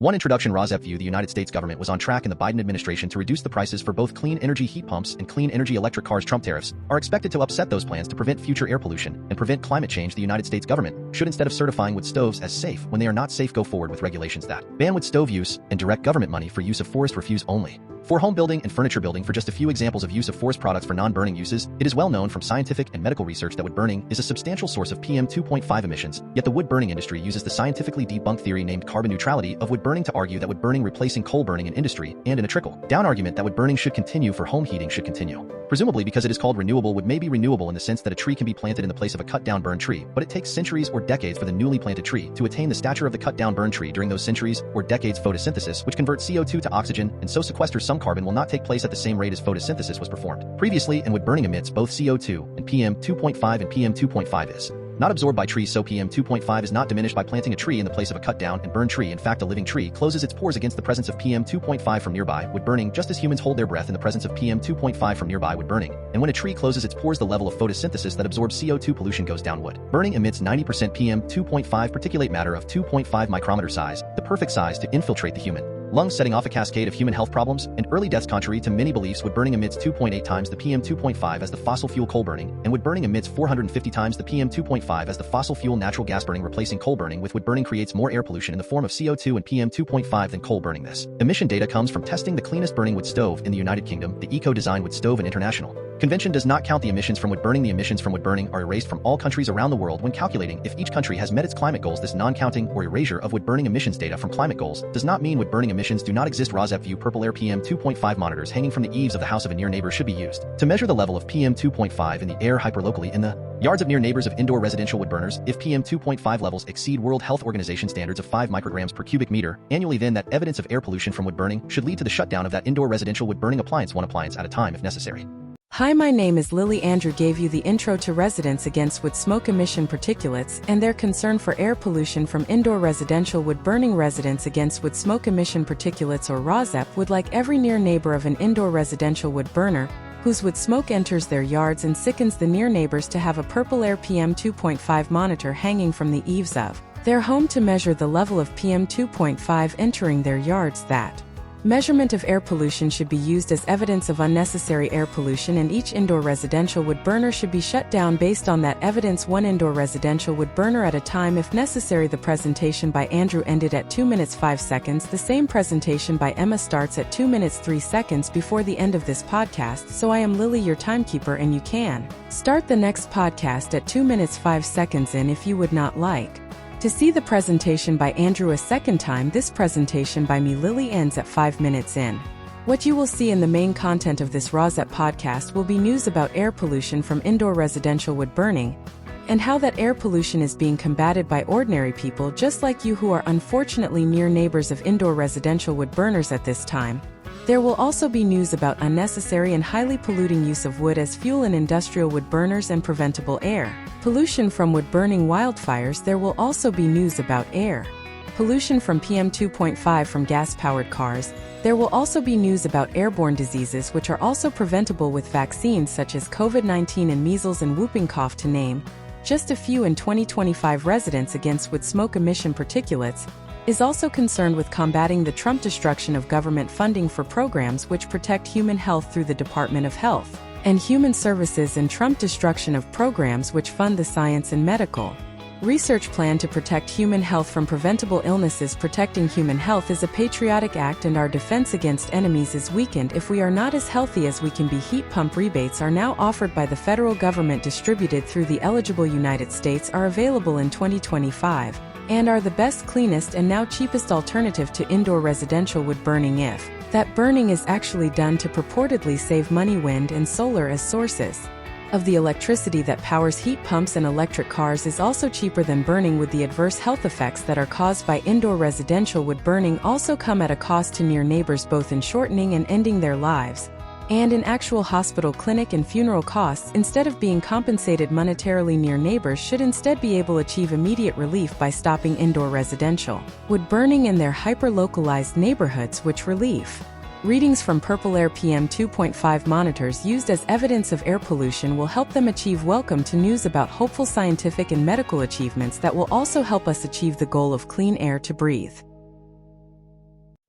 1. Introduction. RAWSEP View. The United States government was on track in the Biden administration to reduce the prices for both clean energy heat pumps and clean energy electric cars. Trump tariffs are expected to upset those plans to prevent future air pollution and prevent climate change. The United States government should, instead of certifying wood stoves as safe when they are not safe, go forward with regulations that ban wood stove use and direct government money for use of forest refuse only. For home building and furniture building, for just a few examples of use of forest products for non-burning uses, it is well known from scientific and medical research that wood burning is a substantial source of PM 2.5 emissions, yet the wood burning industry uses the scientifically debunked theory named carbon neutrality of wood burning to argue that wood burning replacing coal burning in industry and in a trickle-down argument that wood burning should continue for home heating should continue. Presumably because it is called renewable, wood may be renewable in the sense that a tree can be planted in the place of a cut-down burned tree, but it takes centuries or decades for the newly planted tree to attain the stature of the cut-down burned tree. During those centuries or decades, photosynthesis, which converts CO2 to oxygen and so sequesters some carbon, will not take place at the same rate as photosynthesis was performed previously, and wood burning emits both CO2 and PM 2.5, and PM 2.5 is not absorbed by trees, so PM 2.5 is not diminished by planting a tree in the place of a cut-down and burned tree. In fact, a living tree closes its pores against the presence of PM 2.5 from nearby wood burning, just as humans hold their breath in the presence of PM 2.5 from nearby wood burning. And when a tree closes its pores, the level of photosynthesis that absorbs CO2 pollution goes down. Wood burning emits 90% PM 2.5 particulate matter of 2.5 micrometer size, the perfect size to infiltrate the human lungs, setting off a cascade of human health problems and early deaths. Contrary to many beliefs, wood burning emits 2.8 times the PM 2.5 as the fossil fuel coal burning, and wood burning emits 450 times the PM 2.5 as the fossil fuel natural gas burning. Replacing coal burning with wood burning creates more air pollution in the form of CO2 and PM 2.5 than coal burning. This emission data comes from testing the cleanest burning wood stove in the United Kingdom, the Eco-Design Wood Stove and International Convention does not count the emissions from wood burning. The emissions from wood burning are erased from all countries around the world when calculating if each country has met its climate goals. This non-counting or erasure of wood burning emissions data from climate goals does not mean wood burning emissions do not exist. RAWSEP View. Purple air PM 2.5 monitors hanging from the eaves of the house of a near neighbor should be used to measure the level of PM 2.5 in the air hyperlocally in the yards of near neighbors of indoor residential wood burners. If PM 2.5 levels exceed World Health Organization standards of 5 micrograms per cubic meter annually, then that evidence of air pollution from wood burning should lead to the shutdown of that indoor residential wood burning appliance, one appliance at a time if necessary. Hi, my name is Lily. Andrew gave you the intro to Residents Against Wood Smoke Emission Particulates and their concern for air pollution from indoor residential wood burning. Residents Against Wood Smoke Emission Particulates, or RAWSEP, would like every near neighbor of an indoor residential wood burner whose wood smoke enters their yards and sickens the near neighbors to have a purple air PM 2.5 monitor hanging from the eaves of their home to measure the level of PM 2.5 entering their yards. That measurement of air pollution should be used as evidence of unnecessary air pollution, and each indoor residential wood burner should be shut down based on that evidence, one indoor residential wood burner at a time if necessary. The presentation by Andrew ended at 2 minutes 5 seconds. The same presentation by Emma starts at 2 minutes 3 seconds before the end of this podcast. So I am Lily, your timekeeper, and you can start the next podcast at 2 minutes 5 seconds in if you would not like to see the presentation by Andrew a second time. This presentation by me, Lily, ends at 5 minutes in. What you will see in the main content of this RAWSEP podcast will be news about air pollution from indoor residential wood burning and how that air pollution is being combated by ordinary people just like you who are unfortunately near neighbors of indoor residential wood burners at this time. There will also be news about unnecessary and highly polluting use of wood as fuel in industrial wood burners and preventable air pollution from wood burning wildfires. There will also be news about air pollution from PM 2.5 from gas-powered cars. There will also be news about airborne diseases which are also preventable with vaccines such as COVID-19 and measles and whooping cough, to name just a few. In 2025, Residents Against Wood Smoke Emission Particulates is also concerned with combating the Trump destruction of government funding for programs which protect human health through the Department of Health and Human Services, and Trump destruction of programs which fund the science and medical research plan to protect human health from preventable illnesses. Protecting human health is a patriotic act, and our defense against enemies is weakened if we are not as healthy as we can be. Heat pump rebates are now offered by the federal government, distributed through the eligible United States, are available in 2025 and are the best, cleanest, and now cheapest alternative to indoor residential wood burning if that burning is actually done to purportedly save money. Wind and solar as sources of the electricity that powers heat pumps and electric cars is also cheaper than burning wood. The adverse health effects that are caused by indoor residential wood burning also come at a cost to near neighbors, both in shortening and ending their lives and in actual hospital, clinic, and funeral costs. Instead of being compensated monetarily, near neighbors should instead be able to achieve immediate relief by stopping indoor residential wood burning in their hyper-localized neighborhoods, which relief readings from purple air PM 2.5 monitors used as evidence of air pollution will help them achieve. Welcome to news about hopeful scientific and medical achievements that will also help us achieve the goal of clean air to breathe.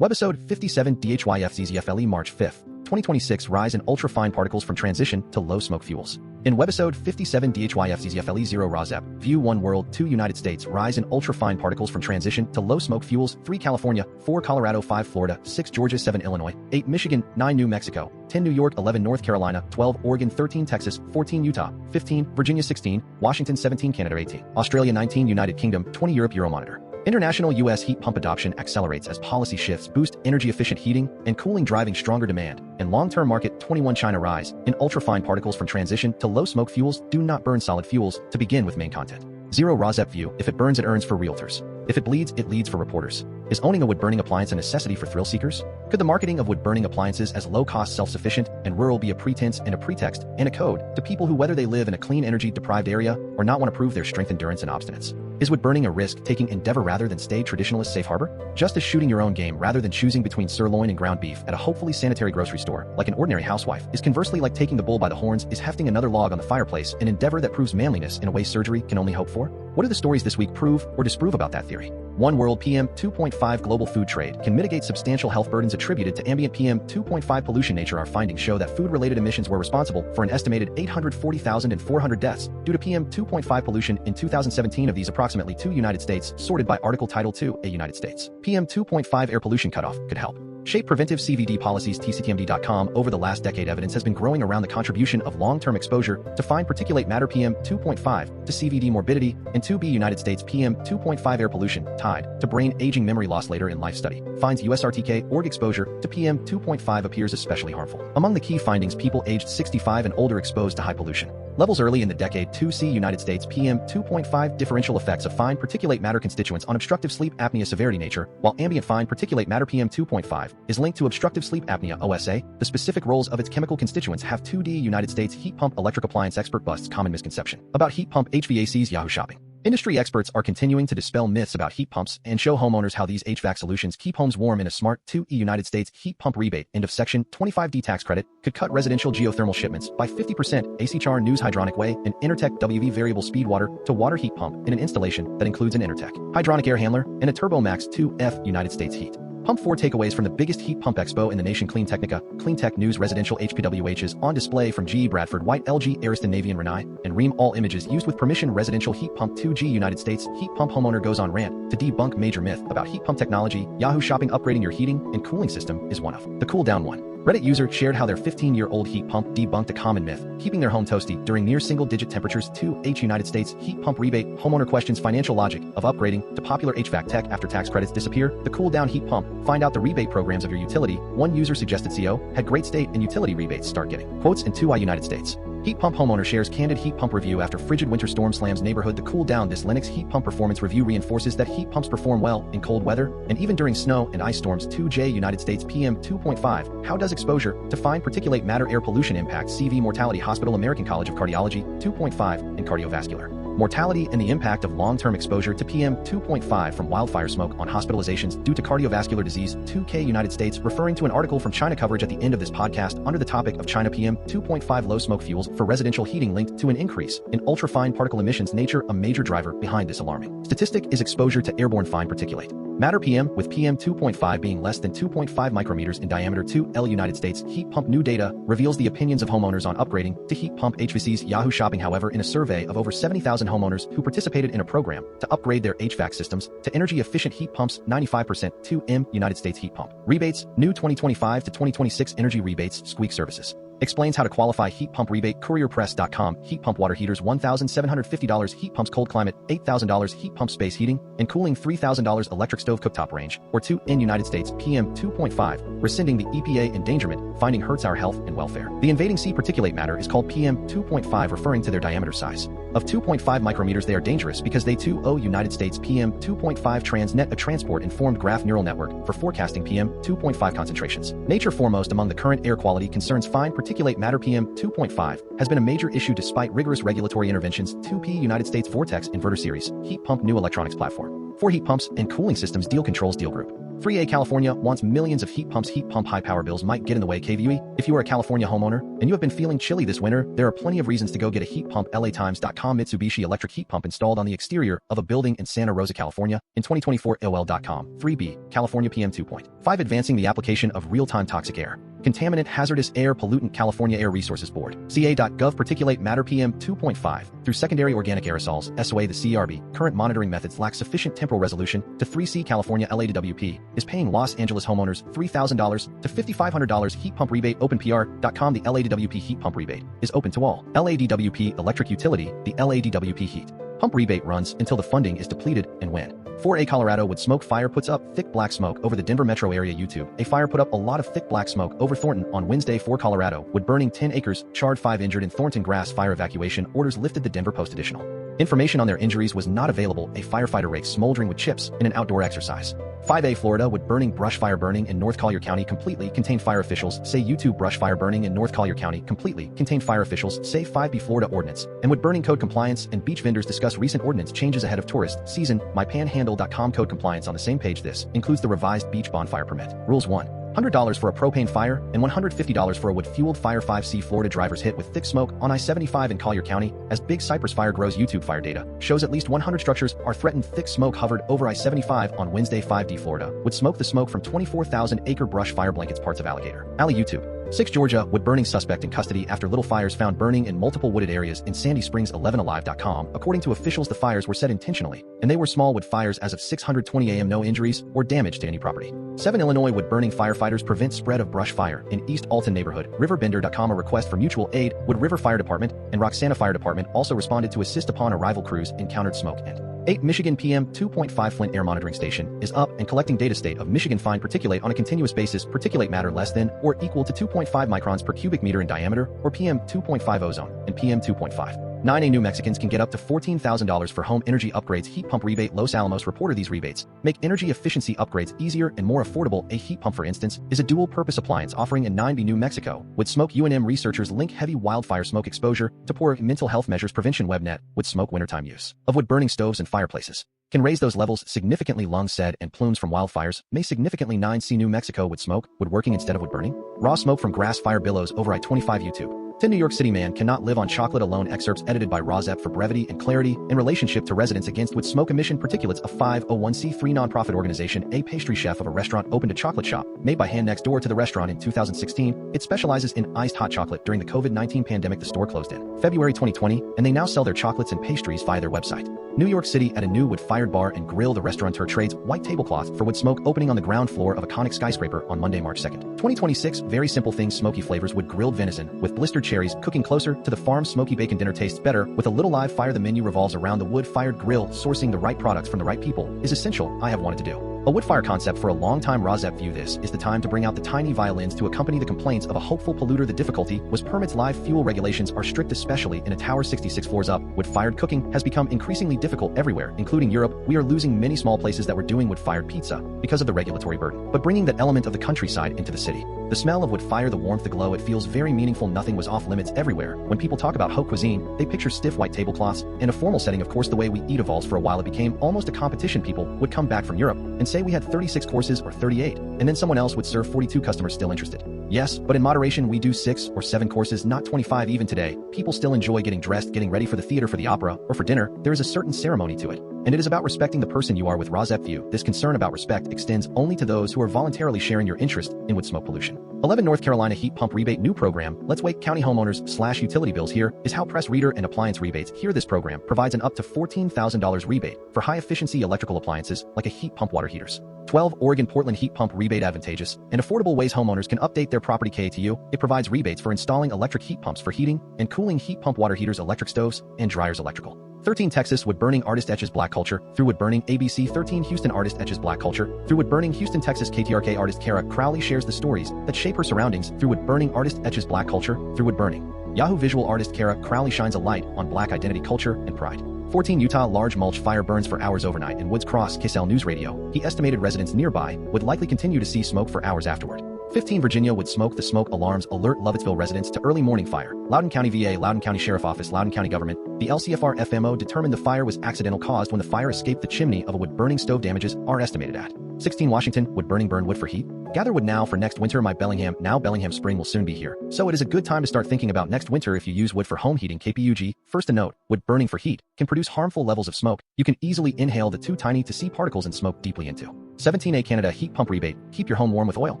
Webisode 57DHYAFZZFLE March 5, 2026 Rise in ultrafine particles from transition to low smoke fuels. In Webisode 57DHYAFZZFLE 0 RAWSEP View 1 World 2 United States Rise in ultrafine particles from transition to low smoke fuels 3 California, 4 Colorado 5 Florida, 6 Georgia 7 Illinois, 8 Michigan, 9 New Mexico, 10 New York 11 North Carolina, 12 Oregon 13 Texas, 14 Utah, 15 Virginia 16, Washington 17 Canada 18, Australia 19 United Kingdom 20 Europe Euromonitor. International U.S. heat pump adoption accelerates as policy shifts boost energy-efficient heating and cooling driving stronger demand. In long-term market 21 China rise in ultrafine particles from transition to low-smoke fuels do not burn solid fuels to begin with main content. 0 RAWSEP View if it burns it earns for realtors. If it bleeds, it leads for reporters. Is owning a wood-burning appliance a necessity for thrill seekers? Could the marketing of wood-burning appliances as low-cost, self-sufficient, and rural be a pretense and a pretext and a code to people who, whether they live in a clean energy-deprived area or not, want to prove their strength, endurance, and obstinance? Is wood-burning a risk-taking endeavor rather than stay traditionalist safe harbor? Just as shooting your own game rather than choosing between sirloin and ground beef at a hopefully sanitary grocery store, like an ordinary housewife, is conversely like taking the bull by the horns, is hefting another log on the fireplace an endeavor that proves manliness in a way surgery can only hope for? What do the stories this week prove or disprove about that theory? One World PM 2.5 global food trade can mitigate substantial health burdens attributed to ambient PM 2.5 pollution. Nature our findings show that food-related emissions were responsible for an estimated 840,400 deaths due to PM 2.5 pollution in 2017. Of these, approximately 2 United States, sorted by Article Title II, a United States. PM 2.5 air pollution cutoff could help shape preventive CVD policies. TCTMD.com. Over the last decade, evidence has been growing around the contribution of long-term exposure to fine particulate matter PM 2.5 to CVD morbidity and 2B United States PM 2.5 air pollution tied to brain aging, memory loss later in life. Study finds USRTK org exposure to PM 2.5 appears especially harmful. Among the key findings, people aged 65 and older exposed to high pollution levels early in the decade. 2C United States PM 2.5 differential effects of fine particulate matter constituents on obstructive sleep apnea severity. Nature, while ambient fine particulate matter PM 2.5 is linked to obstructive sleep apnea OSA, the specific roles of its chemical constituents have 2D United States heat pump electric appliance expert busts common misconception about heat pump HVACs. Yahoo Shopping. Industry experts are continuing to dispel myths about heat pumps and show homeowners how these HVAC solutions keep homes warm. In a smart 2E United States heat pump rebate, end of Section 25D tax credit could cut residential geothermal shipments by 50%. ACHR News Hydronic Way, an Intertech WV variable speed water to water heat pump in an installation that includes an Intertech hydronic air handler and a Turbo Max 2F United States heat pump. 4 takeaways from the biggest heat pump expo in the nation. Clean Technica, Cleantech News residential HPWHs on display from GE, Bradford, White, LG, Ariston, Navy, and Rinnai, and Rheem. All images used with permission. Residential heat pump. 2G United States heat pump homeowner goes on rant to debunk major myth about heat pump technology. Yahoo Shopping. Upgrading your heating and cooling system is one of the cool down. One Reddit user shared how their 15-year-old heat pump debunked a common myth, keeping their home toasty during near single-digit temperatures. 2H United States heat pump rebate. Homeowner questions financial logic of upgrading to popular HVAC tech after tax credits disappear. The cool down heat pump. Find out the rebate programs of your utility. One user suggested CO had great state and utility rebates start getting quotes in 2I United States. Heat pump homeowner shares candid heat pump review after frigid winter storm slams neighborhood. The cool down. This Linux heat pump performance review reinforces that heat pumps perform well in cold weather and even during snow and ice storms. 2J United States PM 2.5. How does exposure to fine particulate matter air pollution impact CV mortality? Hospital American College of Cardiology 2.5 and cardiovascular mortality and the impact of long-term exposure to PM 2.5 from wildfire smoke on hospitalizations due to cardiovascular disease. 2K United States, referring to an article from China coverage at the end of this podcast under the topic of China PM 2.5 low smoke fuels for residential heating linked to an increase in ultrafine particle emissions. Nature, a major driver behind this alarming statistic is exposure to airborne fine particulate matter PM, with PM 2.5 being less than 2.5 micrometers in diameter. 2L United States heat pump. New data reveals the opinions of homeowners on upgrading to heat pump HVACs. Yahoo Shopping. However, in a survey of over 70,000 homeowners who participated in a program to upgrade their HVAC systems to energy-efficient heat pumps, 95% 2M United States heat pump rebates. New 2025 to 2026 energy rebates. Squeak Services explains how to qualify heat pump rebate. CourierPress.com. Heat pump water heaters $1,750. Heat pumps cold climate $8,000. Heat pump space heating and cooling $3,000. Electric stove cooktop range or 2 in United States PM 2.5. Rescinding the EPA endangerment finding hurts our health and welfare. The invading sea particulate matter is called PM 2.5, referring to their diameter size of 2.5 micrometers. They are dangerous because they 2O United States PM 2.5 transnet a transport-informed graph neural network for forecasting PM 2.5 concentrations. Nature. Foremost among the current air quality concerns, fine particulate matter PM 2.5 has been a major issue despite rigorous regulatory interventions. 2P United States Vortex Inverter Series heat pump new electronics platform for heat pumps and cooling systems. Deal Controls Deal Group Free A California wants millions of heat pumps. Heat pump high power bills might get in the way. KVUE, if you are a California homeowner and you have been feeling chilly this winter, there are plenty of reasons to go get a heat pump. LAtimes.com Mitsubishi electric heat pump installed on the exterior of a building in Santa Rosa, California in 2024. AOL.com. 3B, California PM 2.5 advancing the application of real-time toxic air. Contaminant hazardous air pollutant. California Air Resources Board. CA.gov particulate matter PM 2.5 through secondary organic aerosols. SOA. The CERB current monitoring methods lack sufficient temporal resolution to 3C. California LADWP is paying Los Angeles homeowners $3,000 to $5,500 heat pump rebate. OpenPR.com. The LADWP heat pump rebate is open to all LADWP electric utility. The LADWP heat pump rebate runs until the funding is depleted and when 4A Colorado wood smoke fire puts up thick black smoke over the Denver metro area. YouTube. A fire put up a lot of thick black smoke over Thornton on Wednesday. 4 Colorado wood burning 10 acres, charred 5 injured in Thornton grass fire evacuation orders lifted. The Denver Post. Additional information on their injuries was not available. A firefighter rakes smoldering with chips in an outdoor exercise. 5A Florida wood burning brush fire burning in North Collier County completely contained. Fire officials say YouTube brush fire burning in North Collier County completely contained. Fire officials say 5B Florida ordinance and wood burning code compliance and beach vendors discuss recent ordinance changes ahead of tourist season. MyPanhandle.com code compliance on the same page. This includes the revised beach bonfire permit. Rules 1. $100 for a propane fire and $150 for a wood-fueled fire. 5C Florida drivers hit with thick smoke on I-75 in Collier County as Big Cypress fire grows. YouTube fire data shows at least 100 structures are threatened. Thick smoke hovered over I-75 on Wednesday. 5D Florida would smoke the smoke from 24,000-acre brush fire blankets parts of Alligator Alley. YouTube. 6 Georgia wood burning suspect in custody after little fires found burning in multiple wooded areas in Sandy Springs. 11alive.com. According to officials, the fires were set intentionally, and they were small wood fires as of 6:20 a.m. No injuries or damage to any property. 7 Illinois wood burning firefighters prevent spread of brush fire in East Alton neighborhood. Riverbender.com. A request for mutual aid. Wood River Fire Department and Roxana Fire Department also responded to assist upon arrival. Crews encountered smoke. And 8 Michigan PM 2.5 Flint Air Monitoring Station is up and collecting data. State of Michigan fine particulate on a continuous basis. Particulate matter less than or equal to 2.5 microns per cubic meter in diameter, or PM 2.5 ozone and PM 2.5. 9A New Mexicans can get up to $14,000 for home energy upgrades. Heat pump rebate. Los Alamos reporter. These rebates make energy efficiency upgrades easier and more affordable. A heat pump, for instance, is a dual-purpose appliance offering in 9B New Mexico. With smoke, UNM researchers link heavy wildfire smoke exposure to poor mental health measures. Prevention. WebNet. With smoke, wintertime use of wood-burning stoves and fireplaces can raise those levels significantly. Lung said, and plumes from wildfires may significantly. 9C New Mexico wood smoke, woodworking instead of wood burning. Raw smoke from grass fire billows over I-25. YouTube. 10 New York City man cannot live on chocolate alone. Excerpts edited by RAWSEP for brevity and clarity in relationship to residents against wood smoke emission particulates. A 501c3 nonprofit organization. A pastry chef of a restaurant opened a chocolate shop made by hand next door to the restaurant in 2016. It specializes in iced hot chocolate. During the COVID-19 pandemic, the store closed in February 2020, and they now sell their chocolates and pastries via their website. New York City at a new wood-fired bar and grill. The restaurateur trades white tablecloth for wood smoke, opening on the ground floor of iconic skyscraper on Monday, March 2nd, 2026. Very simple things. Smoky flavors. Wood grilled venison with blistered cherries, cooking closer to the farm. Smoky bacon dinner tastes better with a little live fire. The menu revolves around the wood-fired grill. Sourcing the right products from the right people is essential. I have wanted to do a wood fire concept for a long time. RAWSEP View. This is the time to bring out the tiny violins to accompany the complaints of a hopeful polluter. The difficulty was permits. Live fuel regulations are strict, especially in a tower 66 floors up. Wood-fired cooking has become increasingly difficult everywhere, including Europe. We are losing many small places that were doing wood-fired pizza because of the regulatory burden, but bringing that element of the countryside into the city. The smell of wood fire, the warmth, the glow, it feels very meaningful. Nothing was off limits everywhere. When people talk about haute cuisine, they picture stiff white tablecloths. In a formal setting, of course, the way we eat evolves. For a while, it became almost a competition. People would come back from Europe and say we had 36 courses or 38, and then someone else would serve 42. Customers still interested. Yes, but in moderation, we do 6 or 7 courses, not 25. Even today, people still enjoy getting dressed, getting ready for the theater, for the opera, or for dinner. There is a certain ceremony to it. And it is about respecting the person you are. With RAWSEP View, this concern about respect extends only to those who are voluntarily sharing your interest in wood smoke pollution. 11 North Carolina heat pump rebate. New program. Let's Wake County homeowners / utility bills. Here is how press reader and appliance rebates. Here, this program provides an up to $14,000 rebate for high-efficiency electrical appliances like a heat pump, water heaters. 12 Oregon Portland heat pump rebate. Advantageous and affordable ways homeowners can update their property. KATU. It provides rebates for installing electric heat pumps for heating and cooling, heat pump, water heaters, electric stoves, and dryers. Electrical. 13 Texas wood burning artist etches black culture through wood burning. ABC. 13 Houston artist etches black culture through wood burning. Houston, Texas. KTRK artist Kara Crowley shares the stories that shape her surroundings through wood burning. Artist etches black culture through wood burning. Yahoo visual artist Kara Crowley shines a light on black identity, culture, and pride. 14 Utah large mulch fire burns for hours overnight in Woods Cross. KSL News Radio. He estimated residents nearby would likely continue to see smoke for hours afterward. 15 Virginia would smoke. The smoke alarms alert Lovettsville residents to early morning fire. Loudoun County VA. Loudoun County Sheriff Office. Loudoun County Government. The LCFR FMO determined the fire was accidental, caused when the fire escaped the chimney of a wood burning stove. Damages are estimated at 16 Washington, wood burning burn wood for heat? Gather wood now for next winter. My Bellingham, now Bellingham spring will soon be here. So it is a good time to start thinking about next winter if you use wood for home heating. KPUG, first a note, wood burning for heat can produce harmful levels of smoke. You can easily inhale the too tiny to see particles and smoke deeply into. 17A Canada heat pump rebate, keep your home warm with oil.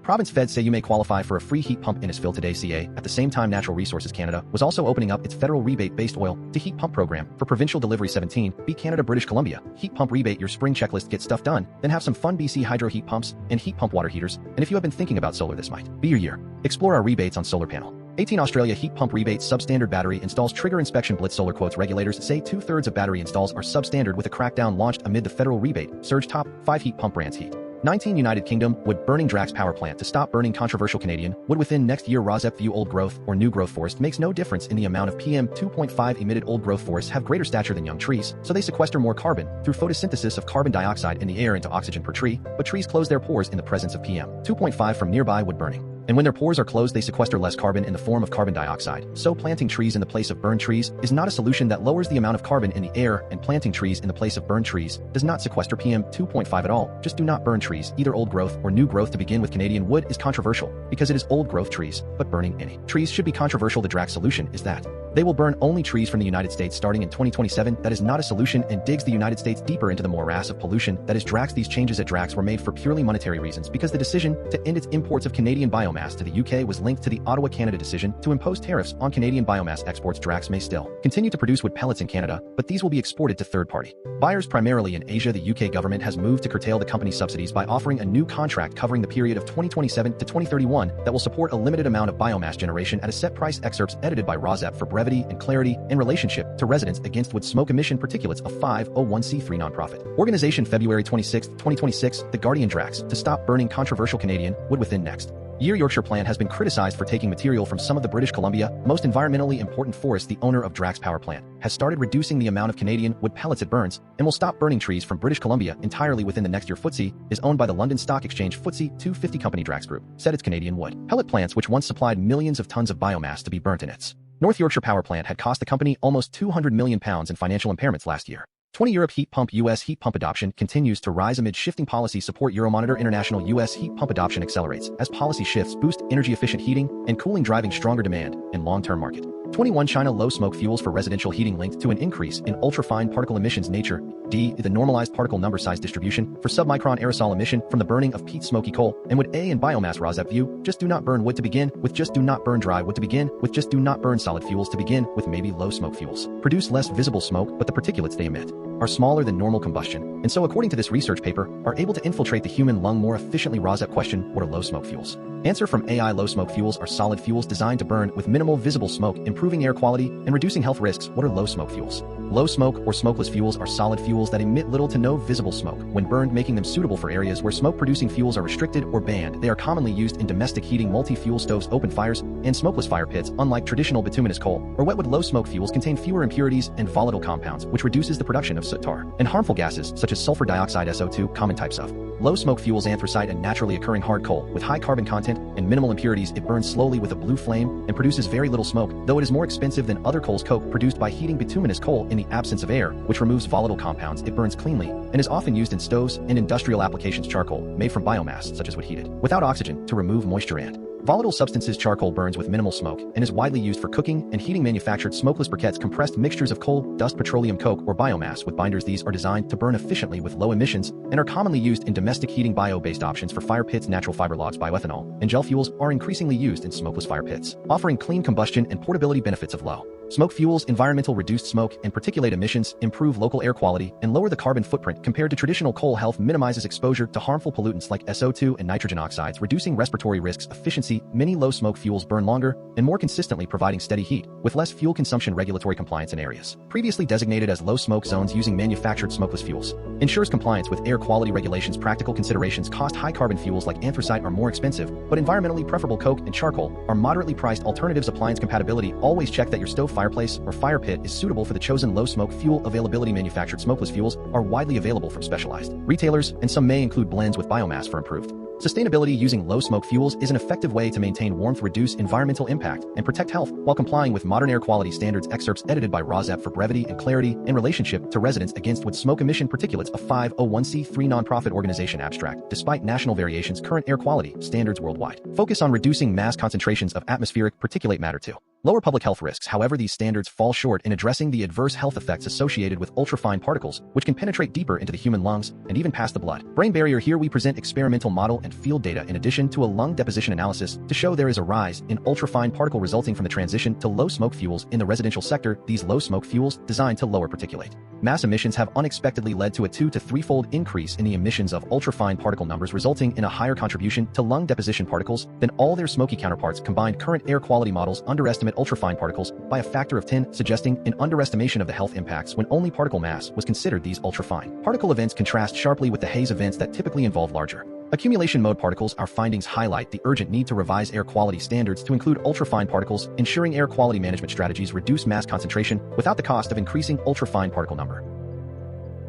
Province feds say you may qualify for a free heat pump in Innisfil today. CA. At the same time, Natural Resources Canada was also opening up its federal rebate-based oil to heat pump program for provincial delivery. 17B Canada British Columbia heat pump rebate, your spring checklist, get stuff done, then have some fun. BC hydro heat pumps and heat pump water heaters, and if you have been thinking about solar, this might be your year. Explore our rebates on solar panel. 18 Australia heat pump rebate, substandard battery installs trigger inspection blitz. Solar quotes, regulators say 2/3 of battery installs are substandard with a crackdown launched amid the federal rebate surge. Top 5 heat pump brands. Heat 19 United Kingdom, wood burning Drax power plant to stop burning controversial Canadian wood within next year. RAWSEP View, old growth or new growth forest makes no difference in the amount of PM 2.5 emitted. Old growth forests have greater stature than young trees, so they sequester more carbon through photosynthesis of carbon dioxide in the air into oxygen per tree, but trees close their pores in the presence of PM 2.5 from nearby wood burning. And when their pores are closed, they sequester less carbon in the form of carbon dioxide. So planting trees in the place of burned trees is not a solution that lowers the amount of carbon in the air, and planting trees in the place of burned trees does not sequester PM 2.5 at all. Just do not burn trees, either old growth or new growth. To begin with, Canadian wood is controversial because it is old growth trees, but burning any trees should be controversial. The Drax solution is that they will burn only trees from the United States starting in 2027. That is not a solution and digs the United States deeper into the morass of pollution that is Drax. These changes at Drax were made for purely monetary reasons because the decision to end its imports of Canadian biomass to the UK was linked to the Ottawa, Canada decision to impose tariffs on Canadian biomass exports. Drax may still continue to produce wood pellets in Canada, but these will be exported to third-party buyers primarily in Asia. The UK government has moved to curtail the company's subsidies by offering a new contract covering the period of 2027 to 2031 that will support a limited amount of biomass generation at a set price. Excerpts edited by RAWSEP for brevity and clarity in relationship to Residents Against Wood Smoke Emission Particulates, a 501c3 nonprofit organization. February 26, 2026, The Guardian. Drax to stop burning controversial Canadian wood within next year. Yorkshire plant has been criticized for taking material from some of the British Columbia most environmentally important forests. The owner of Drax power plant has started reducing the amount of Canadian wood pellets it burns and will stop burning trees from British Columbia entirely within the next year. FTSE is owned by the London Stock Exchange FTSE 250 company. Drax Group said its Canadian wood pellet plants, which once supplied millions of tons of biomass to be burnt in its North Yorkshire power plant, had cost the company almost £200 million in financial impairments last year. 20 Europe heat pump. US heat pump adoption continues to rise amid shifting policy support. Euromonitor International US heat pump adoption accelerates as policy shifts boost energy-efficient heating and cooling, driving stronger demand in long-term market. 21 China low smoke fuels for residential heating linked to an increase in ultrafine particle emissions. Nature. D. The normalized particle number size distribution for submicron aerosol emission from the burning of peat, smoky coal, and wood. A. And biomass. RAWSEP View. Just do not burn wood to begin with. Just do not burn dry wood to begin with. Just do not burn solid fuels to begin with. Maybe low smoke fuels produce less visible smoke, but the particulates they emit are smaller than normal combustion, and so according to this research paper, are able to infiltrate the human lung more efficiently. RAWSEP question, what are low smoke fuels? Answer from AI. Low smoke fuels are solid fuels designed to burn with minimal visible smoke, improving air quality and reducing health risks. What are low smoke fuels? Low smoke or smokeless fuels are solid fuels that emit little to no visible smoke when burned, making them suitable for areas where smoke-producing fuels are restricted or banned. They are commonly used in domestic heating, multi-fuel stoves, open fires, and smokeless fire pits. Unlike traditional bituminous coal or wetwood, low smoke fuels contain fewer impurities and volatile compounds, which reduces the production of soot, tar, and harmful gases such as sulfur dioxide, SO2. Common types of low smoke fuels: anthracite, a naturally occurring hard coal with high carbon content and minimal impurities. It burns slowly with a blue flame and produces very little smoke, though it is more expensive than other coals. Coke, produced by heating bituminous coal in the absence of air, which removes volatile compounds. It burns cleanly and is often used in stoves and industrial applications. Charcoal, made from biomass such as wood heated without oxygen to remove moisture and volatile substances. Charcoal burns with minimal smoke and is widely used for cooking and heating. Manufactured smokeless briquettes, compressed mixtures of coal, dust, petroleum coke, or biomass with binders. These are designed to burn efficiently with low emissions and are commonly used in domestic heating. Bio-based options for fire pits. Natural fiber logs, bioethanol, and gel fuels are increasingly used in smokeless fire pits, offering clean combustion and portability benefits of low smoke fuels. Environmental: reduced smoke and particulate emissions improve local air quality and lower the carbon footprint compared to traditional coal. Health: minimizes exposure to harmful pollutants like SO2 and nitrogen oxides, reducing respiratory risks. Efficiency: many low smoke fuels burn longer and more consistently, providing steady heat with less fuel consumption. Regulatory compliance: in areas previously designated as low smoke zones, using manufactured smokeless fuels ensures compliance with air quality regulations. Practical considerations: cost: high carbon fuels like anthracite are more expensive, but environmentally preferable. Coke and charcoal are moderately priced alternatives. Appliance compatibility: always check that your stove, fireplace, or fire pit is suitable for the chosen low smoke fuel. Availability: manufactured smokeless fuels are widely available from specialized retailers, and some may include blends with biomass for improved Sustainability using low-smoke fuels is an effective way to maintain warmth, reduce environmental impact, and protect health while complying with modern air quality standards. Excerpts edited by RAWSEP for brevity and clarity in relationship to residents against with smoke emission particulates. A 501c3 nonprofit organization. Abstract. Despite national variations, current air quality standards worldwide focus on reducing mass concentrations of atmospheric particulate matter to lower public health risks. However, these standards fall short in addressing the adverse health effects associated with ultrafine particles, which can penetrate deeper into the human lungs and even past the blood-brain barrier. Here we present experimental model and field data in addition to a lung deposition analysis to show there is a rise in ultrafine particle resulting from the transition to low-smoke fuels in the residential sector. These low-smoke fuels, designed to lower particulate mass emissions, have unexpectedly led to a 2 to 3-fold increase in the emissions of ultrafine particle numbers, resulting in a higher contribution to lung deposition particles than all their smoky counterparts combined. Current air quality models underestimate ultrafine particles by a factor of 10, suggesting an underestimation of the health impacts when only particle mass was considered. These ultrafine particle events contrast sharply with the haze events that typically involve larger accumulation mode particles. Our findings highlight the urgent need to revise air quality standards to include ultrafine particles, ensuring air quality management strategies reduce mass concentration without the cost of increasing ultrafine particle number.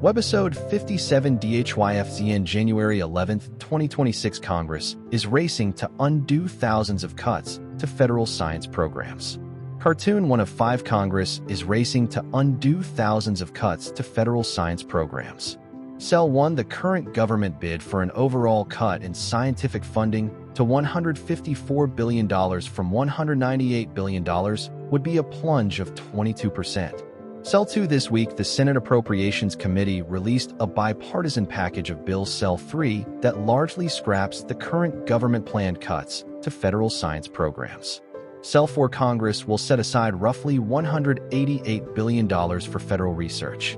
Webisode 57DHYAFZZFLE. January 11, 2026. Congress is racing to undo thousands of cuts to federal science programs. Cartoon 1 of 5. Congress is racing to undo thousands of cuts to federal science programs. Cell 1. The current government bid for an overall cut in scientific funding to $154 billion from $198 billion would be a plunge of 22%. Cell 2. This week, the Senate Appropriations Committee released a bipartisan package of bills. Cell 3 that largely scraps the current government-planned cuts to federal science programs. Cell 4. Congress will set aside roughly $188 billion for federal research.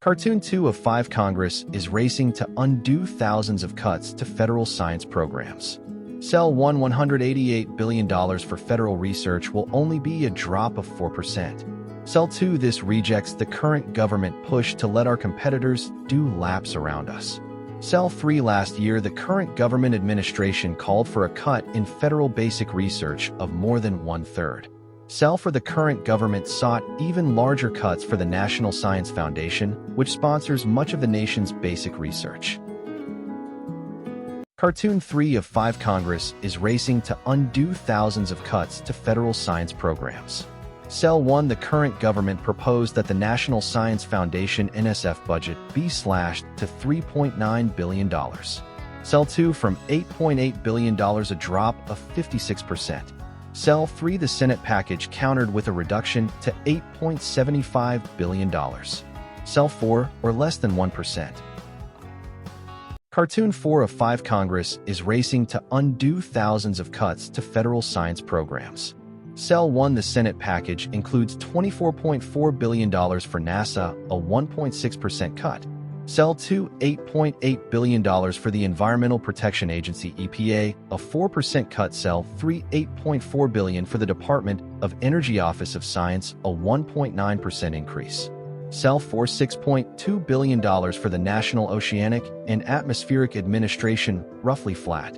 Cartoon 2 of 5. Congress is racing to undo thousands of cuts to federal science programs. Cell 1. $188 billion for federal research will only be a drop of 4%. Cell 2. This rejects the current government push to let our competitors do laps around us. Cell 3. Last year, the current government administration called for a cut in federal basic research of more than 1/3. Cell 4. The current government sought even larger cuts for the National Science Foundation, which sponsors much of the nation's basic research. Cartoon 3 of 5. Congress is racing to undo thousands of cuts to federal science programs. Cell 1. The current government proposed that the National Science Foundation NSF budget be slashed to $3.9 billion. Cell 2. From $8.8 billion, a drop of 56%. Cell 3. The Senate package countered with a reduction to $8.75 billion. Cell 4, or less than 1%. Cartoon 4 of 5. Congress is racing to undo thousands of cuts to federal science programs. Cell 1. The Senate package includes $24.4 billion for NASA, a 1.6% cut. Cell 2. $8.8 billion for the Environmental Protection Agency (EPA), a 4% cut. Cell 3. $8.4 billion for the Department of Energy Office of Science, a 1.9% increase. Cell 4. $6.2 billion for the National Oceanic and Atmospheric Administration, roughly flat.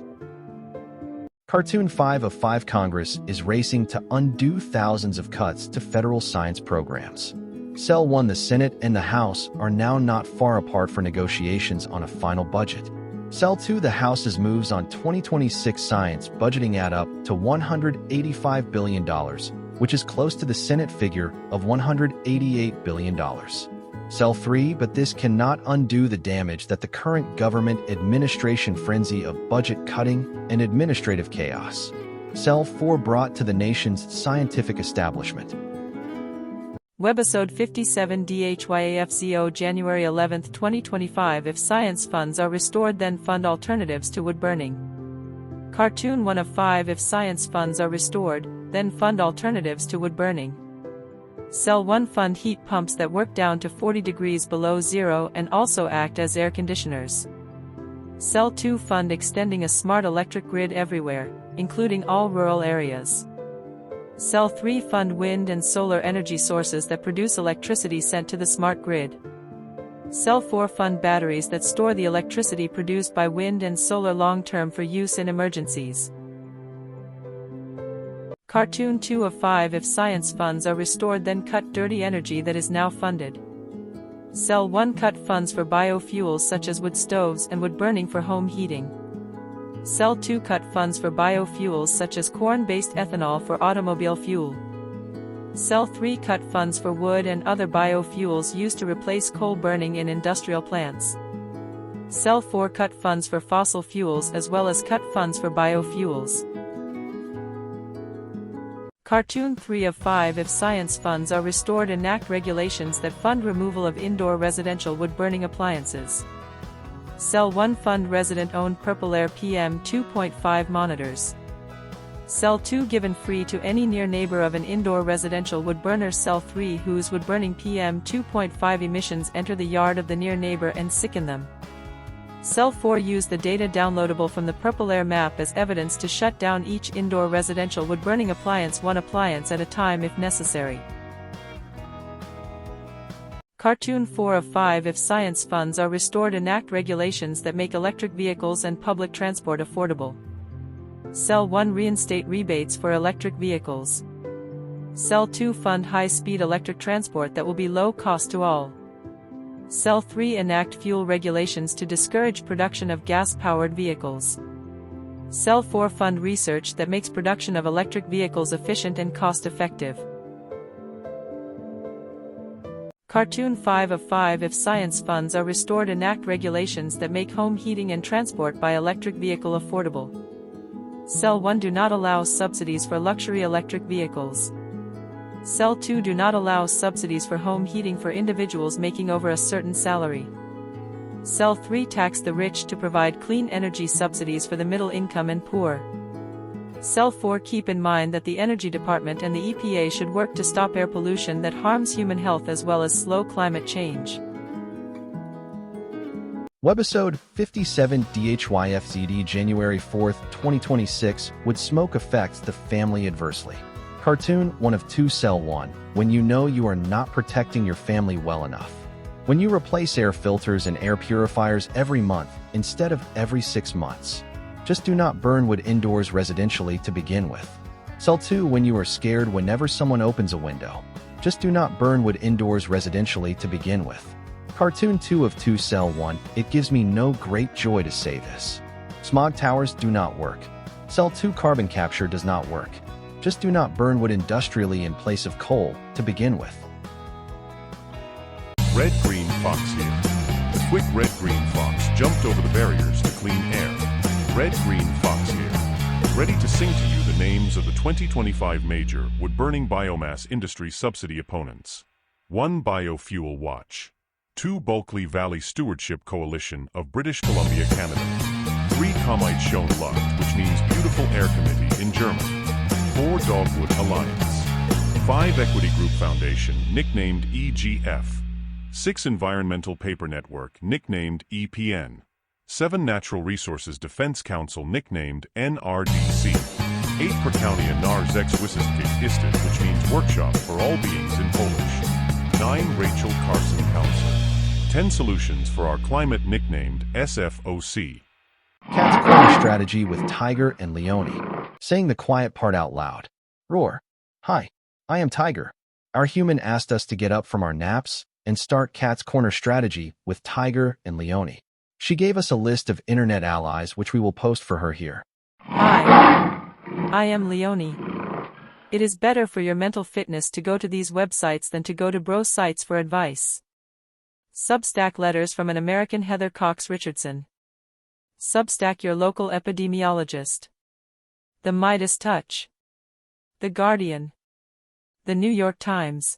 Cartoon 5 of 5. Congress is racing to undo thousands of cuts to federal science programs. Cell 1. The Senate and the House are now not far apart for negotiations on a final budget. Cell 2. The House's moves on 2026 science budgeting add up to $185 billion, which is close to the Senate figure of $188 billion. Cell 3. But this cannot undo the damage that the current government administration frenzy of budget cutting and administrative chaos. Cell 4 brought to the nation's scientific establishment. Webisode 57DHYAFZZFLE. January 11, 2025. If science funds are restored, then fund alternatives to wood burning. Cartoon 1 of 5. If science funds are restored, then fund alternatives to wood burning. Cell 1. Fund heat pumps that work down to 40 degrees below zero and also act as air conditioners. Cell 2. Fund extending a smart electric grid everywhere, including all rural areas. Cell 3. Fund wind and solar energy sources that produce electricity sent to the smart grid. Cell 4. Fund batteries that store the electricity produced by wind and solar long-term for use in emergencies. Cartoon 2 of 5. If science funds are restored, then cut dirty energy that is now funded. Cell 1 cut funds for biofuels such as wood stoves and wood burning for home heating. Cell 2 cut funds for biofuels such as corn-based ethanol for automobile fuel. Cell 3 cut funds for wood and other biofuels used to replace coal burning in industrial plants. Cell 4 cut funds for fossil fuels as well as cut funds for biofuels. Cartoon 3 of 5 If science funds are restored, enact regulations that fund removal of indoor residential wood-burning appliances. Cell 1 fund resident-owned Purple Air PM 2.5 monitors. Cell 2 given free to any near neighbor of an indoor residential wood burner. Cell 3 whose wood-burning PM 2.5 emissions enter the yard of the near neighbor and sicken them. Cell 4 use the data downloadable from the Purple Air map as evidence to shut down each indoor residential wood-burning appliance, one appliance at a time if necessary. Cartoon 4 of 5 If science funds are restored, enact regulations that make electric vehicles and public transport affordable. Cell 1 reinstate rebates for electric vehicles. Cell 2 fund high-speed electric transport that will be low cost to all. Cell 3 enact fuel regulations to discourage production of gas-powered vehicles. Cell 4 fund research that makes production of electric vehicles efficient and cost-effective. Cartoon 5 of 5 If science funds are restored, enact regulations that make home heating and transport by electric vehicle affordable. Cell 1 do not allow subsidies for luxury electric vehicles. Cell 2 do not allow subsidies for home heating for individuals making over a certain salary. Cell 3 tax the rich to provide clean energy subsidies for the middle income and poor. Cell 4 keep in mind that the Energy Department and the EPA should work to stop air pollution that harms human health as well as slow climate change. Webisode 57DHYAFZZFLE January 4, 2026 Would smoke affect the family adversely? Cartoon 1 of 2 Cell 1 When you know you are not protecting your family well enough. When you replace air filters and air purifiers every month instead of every 6 months. Just do not burn wood indoors residentially to begin with. Cell 2 When you are scared whenever someone opens a window. Just do not burn wood indoors residentially to begin with. Cartoon 2 of 2 Cell 1 It gives me no great joy to say this. Smog towers do not work. Cell 2 Carbon capture does not work. Just do not burn wood industrially in place of coal to begin with. Red Green Fox here. The quick Red Green Fox jumped over the barriers to clean air. Red Green Fox here. Ready to sing to you the names of the 2025 major wood-burning biomass industry subsidy opponents. 1 Biofuel Watch. 2 Bulkley Valley Stewardship Coalition of British Columbia, Canada. 3 Kommite Schöne Luft, which means Beautiful Air Committee in German. 4 Dogwood Alliance. 5 Equity Group Foundation, nicknamed EGF. 6 Environmental Paper Network, nicknamed EPN. 7 Natural Resources Defense Council, nicknamed NRDC. 8 Prakaunia Narzexwissenskap Istet, which means Workshop for All Beings in Polish. 9 Rachel Carson Council. 10 Solutions for Our Climate, nicknamed SFOC. Cat's corner strategy with Tiger and Leone. Saying the quiet part out loud. Roar. Hi, I am Tiger. Our human asked us to get up from our naps and start Cat's corner strategy with Tiger and Leone. She gave us a list of internet allies which we will post for her here. Hi, I am Leone. It is better for your mental fitness to go to these websites than to go to bro sites for advice. Substack letters from an American Heather Cox Richardson. Substack your local epidemiologist. The Midas Touch. The Guardian. The New York Times.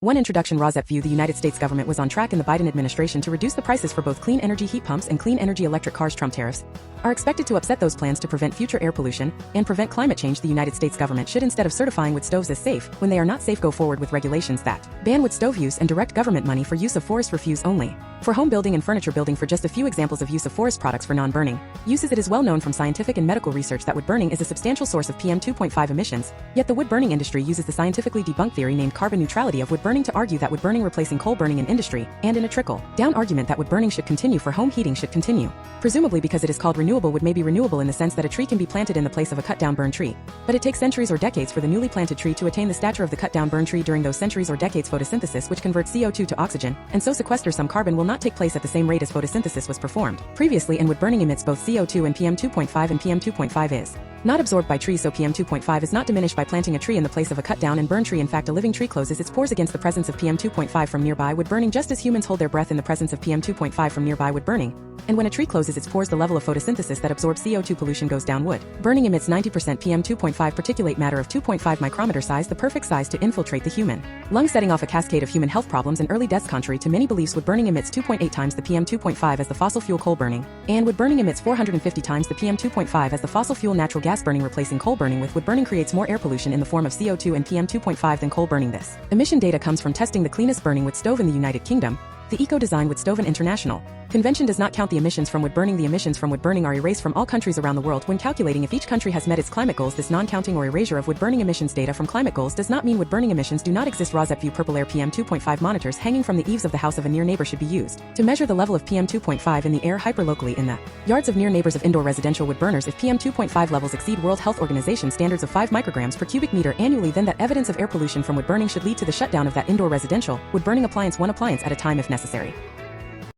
One introduction. RAWSEP View. The United States government was on track in the Biden administration to reduce the prices for both clean energy heat pumps and clean energy electric cars. Trump tariffs are expected to upset those plans to prevent future air pollution and prevent climate change. The United States government should, instead of certifying wood stoves as safe when they are not safe, go forward with regulations that ban wood stove use and direct government money for use of forest refuse only for home building and furniture building. For just a few examples of use of forest products for non-burning uses, it is well known from scientific and medical research that wood burning is a substantial source of PM 2.5 emissions, yet the wood burning industry uses the scientifically debunked theory named carbon neutrality of wood burning burning to argue that wood burning replacing coal burning in industry, and in a trickle-down argument that wood burning should continue for home heating should continue. Presumably because it is called renewable, wood may be renewable in the sense that a tree can be planted in the place of a cut-down burned tree. But it takes centuries or decades for the newly planted tree to attain the stature of the cut-down burned tree. During those centuries or decades, photosynthesis, which converts CO2 to oxygen, and so sequesters some carbon, will not take place at the same rate as photosynthesis was performed previously, and wood burning emits both CO2 and PM2.5, and PM2.5 is not absorbed by trees, so PM2.5 is not diminished by planting a tree in the place of a cut-down and burned tree. In fact, a living tree closes its pores against the presence of PM2.5 from nearby wood burning, just as humans hold their breath in the presence of PM2.5 from nearby wood burning. And when a tree closes its pores, the level of photosynthesis that absorbs CO2 pollution goes down. Wood burning emits 90% PM2.5 particulate matter of 2.5 micrometer size, the perfect size to infiltrate the human lung, setting off a cascade of human health problems and early deaths. Contrary to many beliefs, wood burning emits 2.8 times the PM2.5 as the fossil fuel coal burning, and wood burning emits 450 times the PM2.5 as the fossil fuel natural gas burning. Replacing coal burning with wood burning creates more air pollution in the form of CO2 and PM2.5 than coal burning. This emission data comes from testing the cleanest burning wood stove in the United Kingdom. The Eco-Design Wood Stove International Convention does not count the emissions from wood burning. The emissions from wood burning are erased from all countries around the world when calculating if each country has met its climate goals. This non-counting or erasure of wood burning emissions data from climate goals does not mean wood burning emissions do not exist. RAWSEP View purple air PM2.5 monitors hanging from the eaves of the house of a near neighbor should be used to measure the level of PM2.5 in the air hyperlocally in the yards of near neighbors of indoor residential wood burners. If PM2.5 levels exceed World Health Organization standards of 5 micrograms per cubic meter annually, then that evidence of air pollution from wood burning should lead to the shutdown of that indoor residential wood burning appliance, one appliance at a time if necessary.